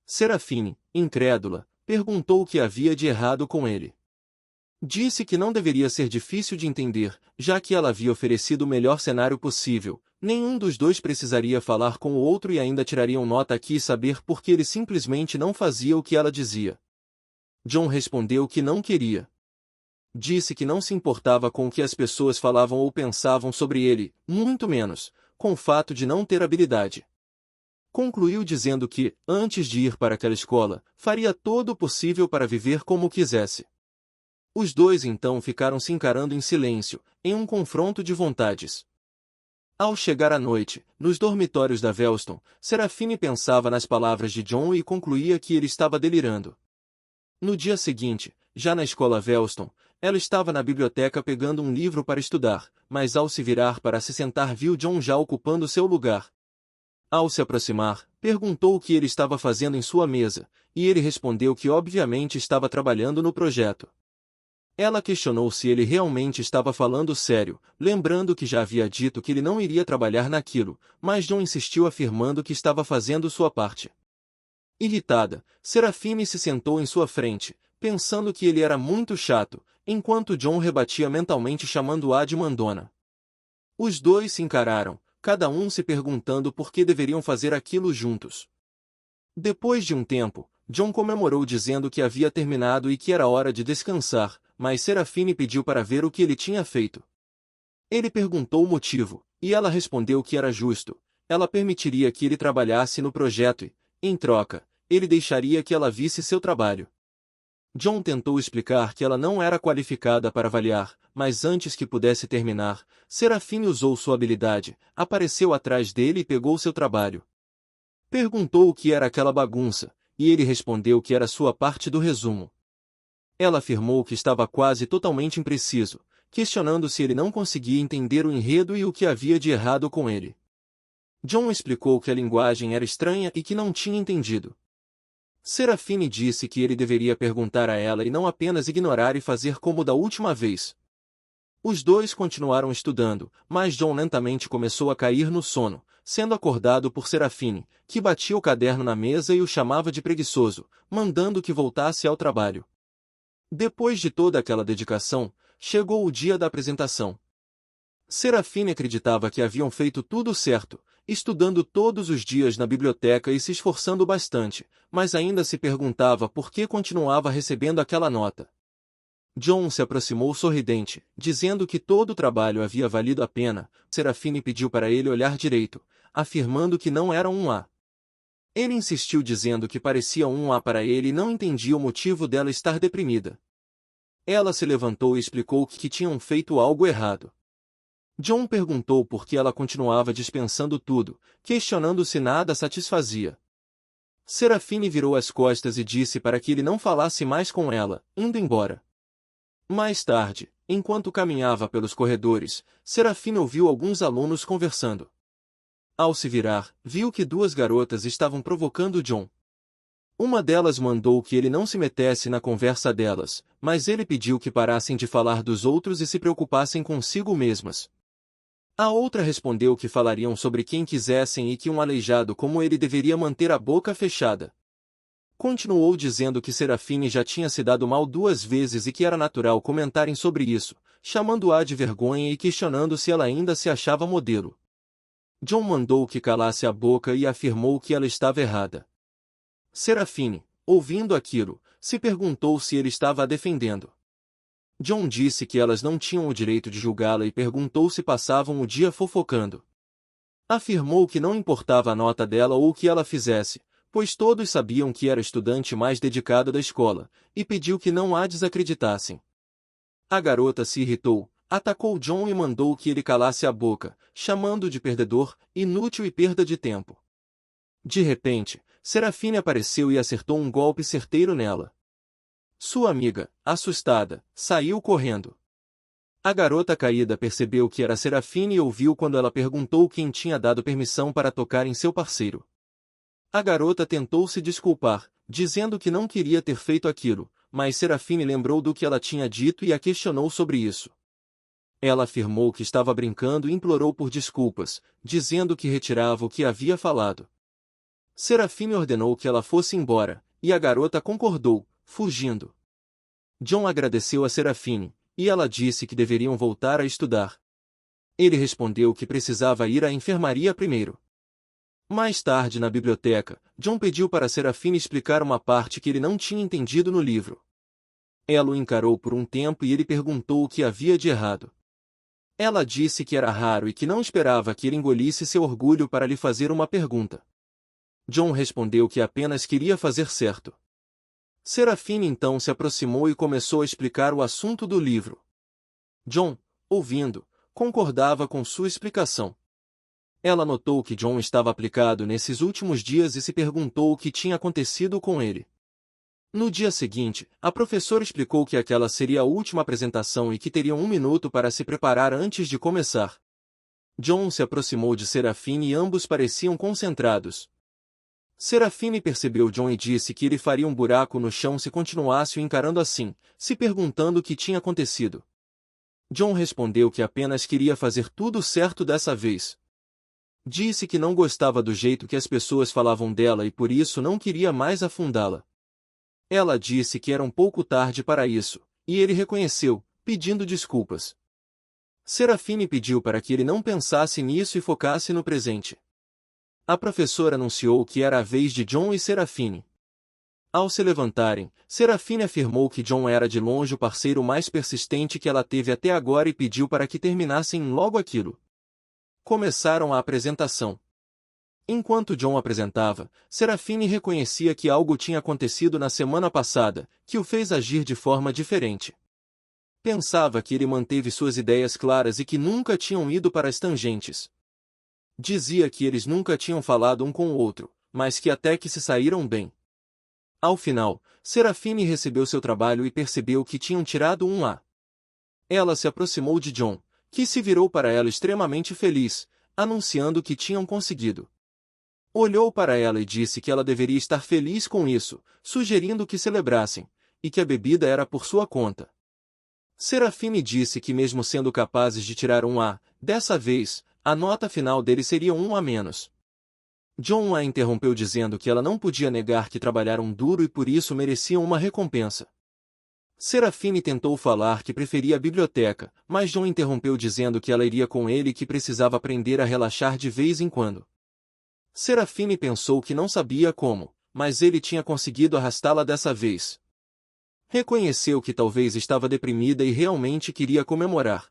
Serafine, incrédula, perguntou o que havia de errado com ele. Disse que não deveria ser difícil de entender, já que ela havia oferecido o melhor cenário possível, nenhum dos dois precisaria falar com o outro e ainda tirariam nota aqui e saber por que ele simplesmente não fazia o que ela dizia. John respondeu que não queria. Disse que não se importava com o que as pessoas falavam ou pensavam sobre ele, muito menos, com o fato de não ter habilidade. Concluiu dizendo que, antes de ir para aquela escola, faria todo o possível para viver como quisesse. Os dois então ficaram se encarando em silêncio, em um confronto de vontades. Ao chegar à noite, nos dormitórios da Velston, Serafine pensava nas palavras de John e concluía que ele estava delirando. No dia seguinte, já na escola Velston, ela estava na biblioteca pegando um livro para estudar, mas ao se virar para se sentar viu John já ocupando seu lugar. Ao se aproximar, perguntou o que ele estava fazendo em sua mesa, e ele respondeu que obviamente estava trabalhando no projeto. Ela questionou se ele realmente estava falando sério, lembrando que já havia dito que ele não iria trabalhar naquilo, mas John insistiu afirmando que estava fazendo sua parte. Irritada, Serafine se sentou em sua frente, pensando que ele era muito chato, enquanto John rebatia mentalmente chamando-a de mandona. Os dois se encararam, cada um se perguntando por que deveriam fazer aquilo juntos. Depois de um tempo, John comemorou dizendo que havia terminado e que era hora de descansar, mas Serafine pediu para ver o que ele tinha feito. Ele perguntou o motivo, e ela respondeu que era justo. Ela permitiria que ele trabalhasse no projeto e, em troca, ele deixaria que ela visse seu trabalho. John tentou explicar que ela não era qualificada para avaliar, mas antes que pudesse terminar, Serafine usou sua habilidade, apareceu atrás dele e pegou seu trabalho. Perguntou o que era aquela bagunça, e ele respondeu que era sua parte do resumo. Ela afirmou que estava quase totalmente impreciso, questionando se ele não conseguia entender o enredo e o que havia de errado com ele. John explicou que a linguagem era estranha e que não tinha entendido. Serafine disse que ele deveria perguntar a ela e não apenas ignorar e fazer como da última vez. Os dois continuaram estudando, mas John lentamente começou a cair no sono, sendo acordado por Serafine, que batia o caderno na mesa e o chamava de preguiçoso, mandando que voltasse ao trabalho. Depois de toda aquela dedicação, chegou o dia da apresentação. Serafine acreditava que haviam feito tudo certo, estudando todos os dias na biblioteca e se esforçando bastante, mas ainda se perguntava por que continuava recebendo aquela nota. John se aproximou sorridente, dizendo que todo o trabalho havia valido a pena. Serafine pediu para ele olhar direito, afirmando que não era um A. Ele insistiu dizendo que parecia um A para ele e não entendia o motivo dela estar deprimida. Ela se levantou e explicou que tinham feito algo errado. John perguntou por que ela continuava dispensando tudo, questionando se nada satisfazia. Serafine virou as costas e disse para que ele não falasse mais com ela, indo embora. Mais tarde, enquanto caminhava pelos corredores, Serafine ouviu alguns alunos conversando. Ao se virar, viu que duas garotas estavam provocando John. Uma delas mandou que ele não se metesse na conversa delas, mas ele pediu que parassem de falar dos outros e se preocupassem consigo mesmas. A outra respondeu que falariam sobre quem quisessem e que um aleijado como ele deveria manter a boca fechada. Continuou dizendo que Serafine já tinha se dado mal 2 vezes e que era natural comentarem sobre isso, chamando-a de vergonha e questionando se ela ainda se achava modelo. John mandou que calasse a boca e afirmou que ela estava errada. Serafine, ouvindo aquilo, se perguntou se ele estava a defendendo. John disse que elas não tinham o direito de julgá-la e perguntou se passavam o dia fofocando. Afirmou que não importava a nota dela ou o que ela fizesse, pois todos sabiam que era a estudante mais dedicada da escola, e pediu que não a desacreditassem. A garota se irritou, atacou John e mandou que ele calasse a boca, chamando-o de perdedor, inútil e perda de tempo. De repente, Serafine apareceu e acertou um golpe certeiro nela. Sua amiga, assustada, saiu correndo. A garota caída percebeu que era Serafine e ouviu quando ela perguntou quem tinha dado permissão para tocar em seu parceiro. A garota tentou se desculpar, dizendo que não queria ter feito aquilo, mas Serafine lembrou do que ela tinha dito e a questionou sobre isso. Ela afirmou que estava brincando e implorou por desculpas, dizendo que retirava o que havia falado. Serafine ordenou que ela fosse embora, e a garota concordou, fugindo. John agradeceu a Serafine, e ela disse que deveriam voltar a estudar. Ele respondeu que precisava ir à enfermaria primeiro. Mais tarde na biblioteca, John pediu para Serafine explicar uma parte que ele não tinha entendido no livro. Ela o encarou por um tempo e ele perguntou o que havia de errado. Ela disse que era raro e que não esperava que ele engolisse seu orgulho para lhe fazer uma pergunta. John respondeu que apenas queria fazer certo. Serafine então se aproximou e começou a explicar o assunto do livro. John, ouvindo, concordava com sua explicação. Ela notou que John estava aplicado nesses últimos dias e se perguntou o que tinha acontecido com ele. No dia seguinte, a professora explicou que aquela seria a última apresentação e que teriam 1 minuto para se preparar antes de começar. John se aproximou de Serafine e ambos pareciam concentrados. Serafine percebeu John e disse que ele faria um buraco no chão se continuasse o encarando assim, se perguntando o que tinha acontecido. John respondeu que apenas queria fazer tudo certo dessa vez. Disse que não gostava do jeito que as pessoas falavam dela e por isso não queria mais afundá-la. Ela disse que era um pouco tarde para isso, e ele reconheceu, pedindo desculpas. Serafine pediu para que ele não pensasse nisso e focasse no presente. A professora anunciou que era a vez de John e Serafine. Ao se levantarem, Serafine afirmou que John era de longe o parceiro mais persistente que ela teve até agora e pediu para que terminassem logo aquilo. Começaram a apresentação. Enquanto John apresentava, Serafine reconhecia que algo tinha acontecido na semana passada, que o fez agir de forma diferente. Pensava que ele manteve suas ideias claras e que nunca tinham ido para as tangentes. Dizia que eles nunca tinham falado um com o outro, mas que até que se saíram bem. Ao final, Serafine recebeu seu trabalho e percebeu que tinham tirado um A. Ela se aproximou de John, que se virou para ela extremamente feliz, anunciando que tinham conseguido. Olhou para ela e disse que ela deveria estar feliz com isso, sugerindo que celebrassem, e que a bebida era por sua conta. Serafine disse que mesmo sendo capazes de tirar um A, dessa vez, a nota final dele seria um a menos. John a interrompeu dizendo que ela não podia negar que trabalharam duro e por isso mereciam uma recompensa. Serafine tentou falar que preferia a biblioteca, mas John interrompeu dizendo que ela iria com ele e que precisava aprender a relaxar de vez em quando. Serafine pensou que não sabia como, mas ele tinha conseguido arrastá-la dessa vez. Reconheceu que talvez estava deprimida e realmente queria comemorar.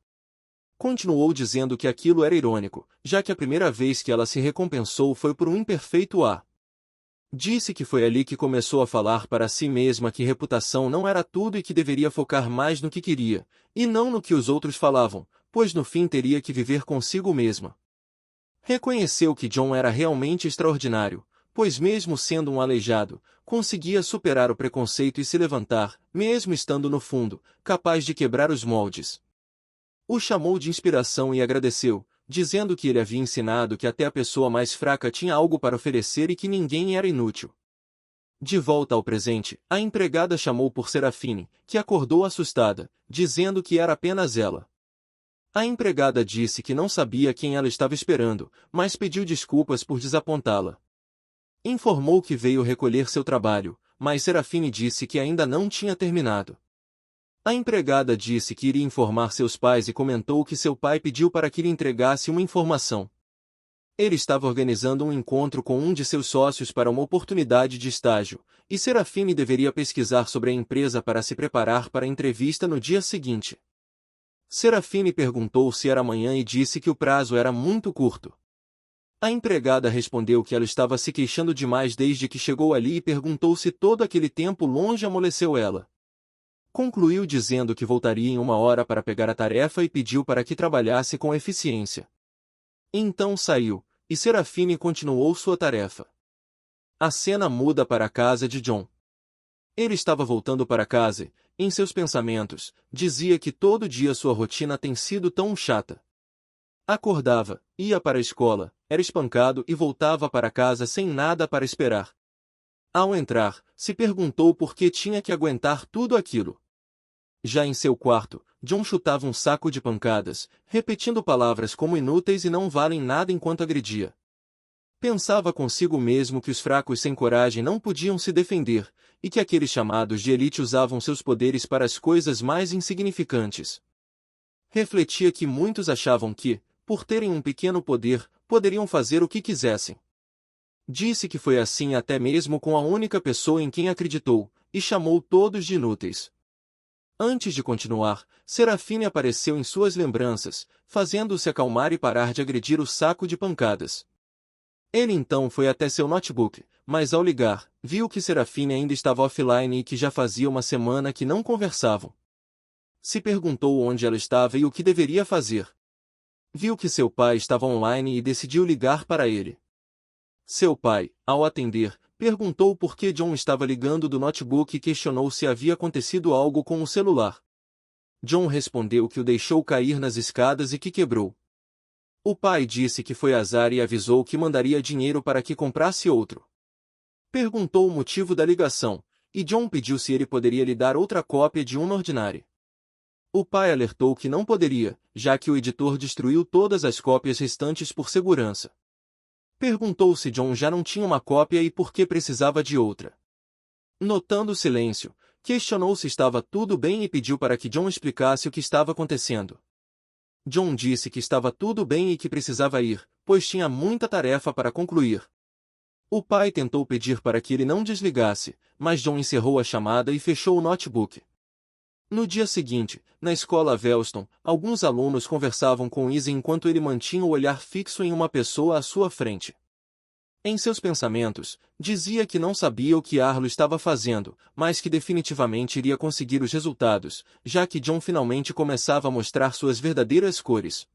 Continuou dizendo que aquilo era irônico, já que a primeira vez que ela se recompensou foi por um imperfeito A. Disse que foi ali que começou a falar para si mesma que reputação não era tudo e que deveria focar mais no que queria, e não no que os outros falavam, pois no fim teria que viver consigo mesma. Reconheceu que John era realmente extraordinário, pois mesmo sendo um aleijado, conseguia superar o preconceito e se levantar, mesmo estando no fundo, capaz de quebrar os moldes. O chamou de inspiração e agradeceu, dizendo que ele havia ensinado que até a pessoa mais fraca tinha algo para oferecer e que ninguém era inútil. De volta ao presente, a empregada chamou por Serafine, que acordou assustada, dizendo que era apenas ela. A empregada disse que não sabia quem ela estava esperando, mas pediu desculpas por desapontá-la. Informou que veio recolher seu trabalho, mas Serafine disse que ainda não tinha terminado. A empregada disse que iria informar seus pais e comentou que seu pai pediu para que lhe entregasse uma informação. Ele estava organizando um encontro com um de seus sócios para uma oportunidade de estágio, e Serafine deveria pesquisar sobre a empresa para se preparar para a entrevista no dia seguinte. Serafine perguntou se era amanhã e disse que o prazo era muito curto. A empregada respondeu que ela estava se queixando demais desde que chegou ali e perguntou se todo aquele tempo longe amoleceu ela. Concluiu dizendo que voltaria em 1 hora para pegar a tarefa e pediu para que trabalhasse com eficiência. Então saiu, e Serafine continuou sua tarefa. A cena muda para a casa de John. Ele estava voltando para casa e, em seus pensamentos, dizia que todo dia sua rotina tem sido tão chata. Acordava, ia para a escola, era espancado e voltava para casa sem nada para esperar. Ao entrar, se perguntou por que tinha que aguentar tudo aquilo. Já em seu quarto, John chutava um saco de pancadas, repetindo palavras como inúteis e não valem nada enquanto agredia. Pensava consigo mesmo que os fracos sem coragem não podiam se defender, e que aqueles chamados de elite usavam seus poderes para as coisas mais insignificantes. Refletia que muitos achavam que, por terem um pequeno poder, poderiam fazer o que quisessem. Disse que foi assim até mesmo com a única pessoa em quem acreditou, e chamou todos de inúteis. Antes de continuar, Serafine apareceu em suas lembranças, fazendo-se acalmar e parar de agredir o saco de pancadas. Ele então foi até seu notebook, mas ao ligar, viu que Serafine ainda estava offline e que já fazia 1 semana que não conversavam. Se perguntou onde ela estava e o que deveria fazer. Viu que seu pai estava online e decidiu ligar para ele. Seu pai, ao atender, perguntou por que John estava ligando do notebook e questionou se havia acontecido algo com o celular. John respondeu que o deixou cair nas escadas e que quebrou. O pai disse que foi azar e avisou que mandaria dinheiro para que comprasse outro. Perguntou o motivo da ligação, e John pediu se ele poderia lhe dar outra cópia de uma ordinária. O pai alertou que não poderia, já que o editor destruiu todas as cópias restantes por segurança. Perguntou se John já não tinha uma cópia e por que precisava de outra. Notando o silêncio, questionou se estava tudo bem e pediu para que John explicasse o que estava acontecendo. John disse que estava tudo bem e que precisava ir, pois tinha muita tarefa para concluir. O pai tentou pedir para que ele não desligasse, mas John encerrou a chamada e fechou o notebook. No dia seguinte, na escola Velston, alguns alunos conversavam com Izzy enquanto ele mantinha o olhar fixo em uma pessoa à sua frente. Em seus pensamentos, dizia que não sabia o que Arlo estava fazendo, mas que definitivamente iria conseguir os resultados, já que John finalmente começava a mostrar suas verdadeiras cores.